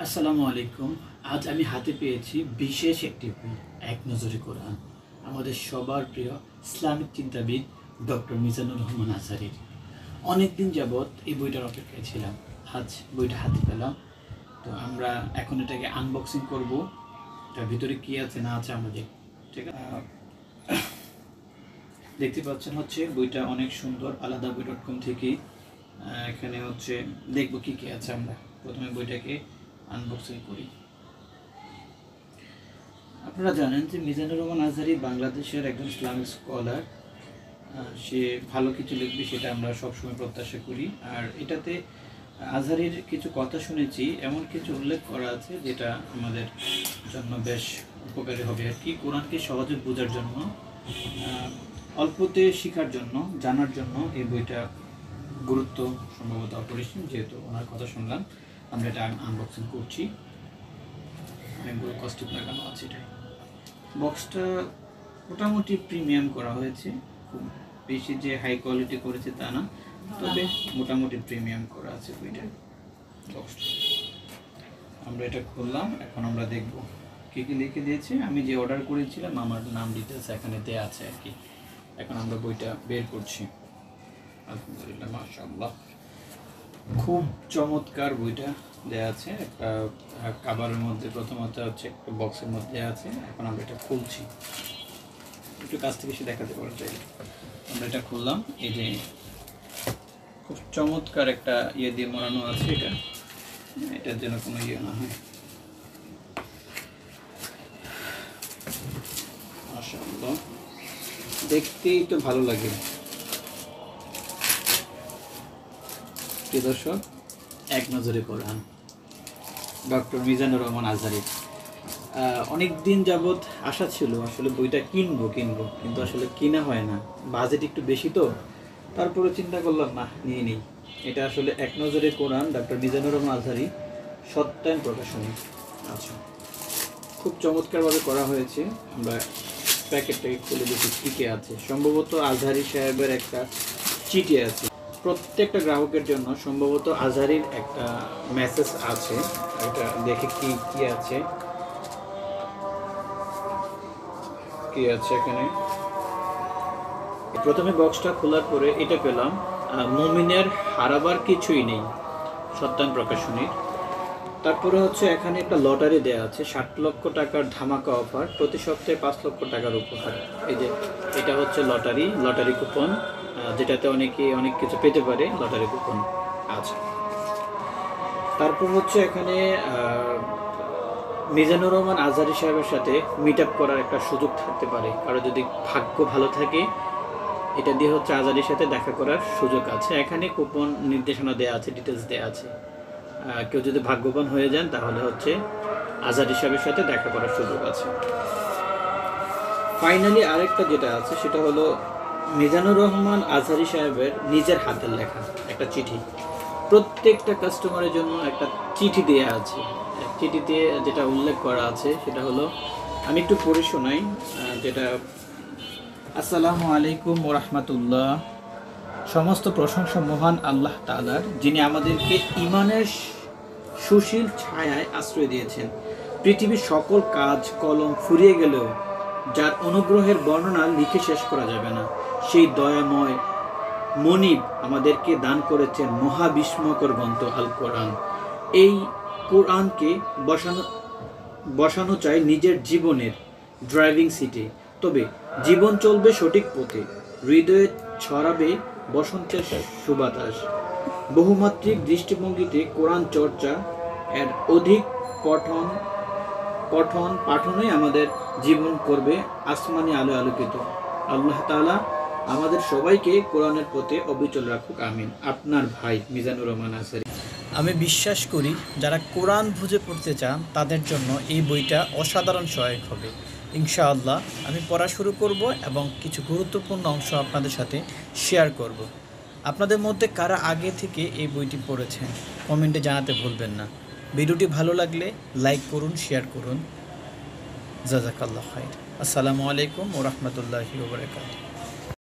আসসালামু আলাইকুম। আজ আমি হাতে পেয়েছি বিশেষ একটি বই, এক নজরে কোরআন। আমাদের সবার প্রিয় ইসলামিক চিন্তাবিদ ডক্টর মিজানুর রহমান আজহারীর। অনেকদিন যাবৎ এই বইটার অপেক্ষায় ছিলাম। আজ বইটা হাতে পেলাম, তো আমরা এখন এটাকে আনবক্সিং করব। তার ভিতরে কী আছে না আছে আমাদের, ঠিক আছে? দেখতে পাচ্ছেন হচ্ছে বইটা অনেক সুন্দর, আলাদা বই.com থেকে। এখানে হচ্ছে দেখব কী কী আছে। আমরা প্রথমে বইটাকে আনবক্সিং করি। আপনারা জানেন যে মিজানুর রহমান আজহারী বাংলাদেশের একজন ইসলামিক স্কলার। সে ভালো কিছু লিখবে সেটা আমরা সবসময় প্রত্যাশা করি। আর এটাতে আজহারীর কিছু কথা শুনেছি, এমন কিছু উল্লেখ করা আছে যেটা আমাদের জন্য বেশ উপকারী হবে আর কি। কোরআনকে সহজে বোঝার জন্য, অল্পতে শেখার জন্য, জানার জন্য এই বইটা গুরুত্ব সম্ভবত অপরিসীম। যেহেতু ওনার কথা শুনলাম, আমরা এটা আনবক্সিং করছি। অনেকগুলো কস্টিউম লাগানো আছে এটাই। বক্সটা মোটামুটি প্রিমিয়াম করা হয়েছে, খুব বেশি যে হাই কোয়ালিটি করেছে তা না, তবে মোটামুটি প্রিমিয়াম করা আছে বইটা। বক্সটা আমরা এটা খুললাম, এখন আমরা দেখব কী কী লিখে দিয়েছে। আমি যে অর্ডার করেছিলাম আমার নাম ডিটেলস এখানে দেওয়া আছে আর কি। এখন আমরা বইটা বের করছি। আলহামদুলিল্লাহ, মাশাআল্লাহ, খুব চমৎকার বইটা দেওয়া আছে। একটা কাভারের মধ্যে প্রথমত হচ্ছে একটা বক্সের মধ্যে আছে। এখন আমরা এটা খুলছি, একটু কাছ থেকে সে দেখাতে পারা যায়। আমরা এটা খুললাম, এই যে খুব চমৎকার একটা ইয়ে দিয়ে মোড়ানো আছে। এটার যেন কোনো ইয়ে না হয়। মাশাআল্লাহ, দেখতেই তো ভালো লাগে। প্রিয় দর্শক, এক নজরে কোরআন, ডক্টর মিজানুর রহমান আজহারী। অনেক দিন যাবৎ আশা ছিল আসলে বইটা কিনবো, কিন্তু আসলে কিনা হয় না। বাজেট একটু বেশি তো, তারপরে চিন্তা করলাম না, নিয়ে নিই। এটা আসলে এক নজরে কোরআন, ডক্টর মিজানুর রহমান আজহারী, সত্যায়ন প্রকাশনী। আচ্ছা, খুব চমৎকারভাবে করা হয়েছে। আমরা প্যাকেটটাকে খুলে দেখি কী কী আছে। সম্ভবত আজহারী সাহেবের একটা চিঠি আছে প্রত্যেকটা গ্রাহকের জন্য। সম্ভবত আজহারীর একটা মেসেজ আছে, এটা দেখে কি কি আছে এখানে। প্রথমে বক্সটা খোলার পরে এটা পেলাম, মুমিনের হারাবার কিছুই নেই, সত্যায়ন প্রকাশনীর। তারপরে হচ্ছে এখানে একটা লটারি দেয়া আছে, 60 লক্ষ টাকার ধামাকা অফার, প্রতি সপ্তাহে 5 লক্ষ টাকার উপহার। এই যে এটা হচ্ছে লটারি কুপন, যেটাতে অনেকে অনেক কিছু পেতে পারে, লটারি কুপন আছে। তারপর হচ্ছে এখানে মিজানুর রহমান আজহারী সাহেবের সাথে মিট আপ করার একটা সুযোগ থাকতে পারে, কারো যদি ভাগ্য ভালো থাকে এটা দিয়ে হচ্ছে আজহারীর সাথে দেখা করার সুযোগ আছে। এখানে কুপন নির্দেশনা দেওয়া আছে, ডিটেলস দেওয়া আছে। কেউ যদি ভাগ্যবান হয়ে যান তাহলে হচ্ছে আজহারী সাহেবের সাথে দেখা করার সুযোগ আছে। ফাইনালি আরেকটা যেটা আছে সেটা হলো মিজানুর রহমান আজহারী সাহেবের নিজের হাতের লেখা একটা চিঠি। প্রত্যেকটা কাস্টমারের জন্য একটা চিঠি দেওয়া আছে। চিঠিতে যেটা উল্লেখ করা আছে সেটা হলো, আমি একটু পড়ে শোনাই যেটা। আসসালামু আলাইকুম ওয়া রাহমাতুল্লাহ। সমস্ত প্রশংসা মহান আল্লাহ তাআলার, যিনি আমাদেরকে ঈমানের সুশীল ছায়ায় আশ্রয় দিয়েছেন। পৃথিবীর সকল কাজ কলম ফুরিয়ে গেলেও যার অনুগ্রহের বর্ণনা লিখে শেষ করা যাবে না, সেই দয়াময় মনিব আমাদেরকে দান করেছেন মহাবিস্ময়কর গ্রন্থ আল কোরআন। এই কোরআনকে বসানো চাই নিজের জীবনের ড্রাইভিং সিটে, তবে জীবন চলবে সঠিক পথে। হৃদয়ে ছড়াবে বসন্তের সুবাতাস। বহুমাত্রিক দৃষ্টিভঙ্গিতে কোরআন চর্চা, এর অধিক পাঠনই আমাদের জীবন করবে আসমানি আলো আলোকিত। আল্লাহ তাআলা আমাদের সবাইকে কোরআনের পথে অবিচল রাখুক, আমিন। আপনার ভাই মিজানুর রহমান আজহারী। আমি বিশ্বাস করি যারা কোরআন বুঝে পড়তে চান তাদের জন্য এই বইটা অসাধারণ সহায়ক হবে। ইনশাআল্লাহ আমি পড়া শুরু করব এবং কিছু গুরুত্বপূর্ণ অংশ আপনাদের সাথে শেয়ার করব। আপনাদের মধ্যে কারা আগে থেকে এই বইটি পড়েছেন কমেন্টে জানাতে ভুলবেন না। ভিডিওটি ভালো লাগলে লাইক করুন, শেয়ার করুন। জাযাকাল্লাহ খাইর। আসসালামু আলাইকুম ওয়া রাহমাতুল্লাহি ওয়া বারাকাতুহু।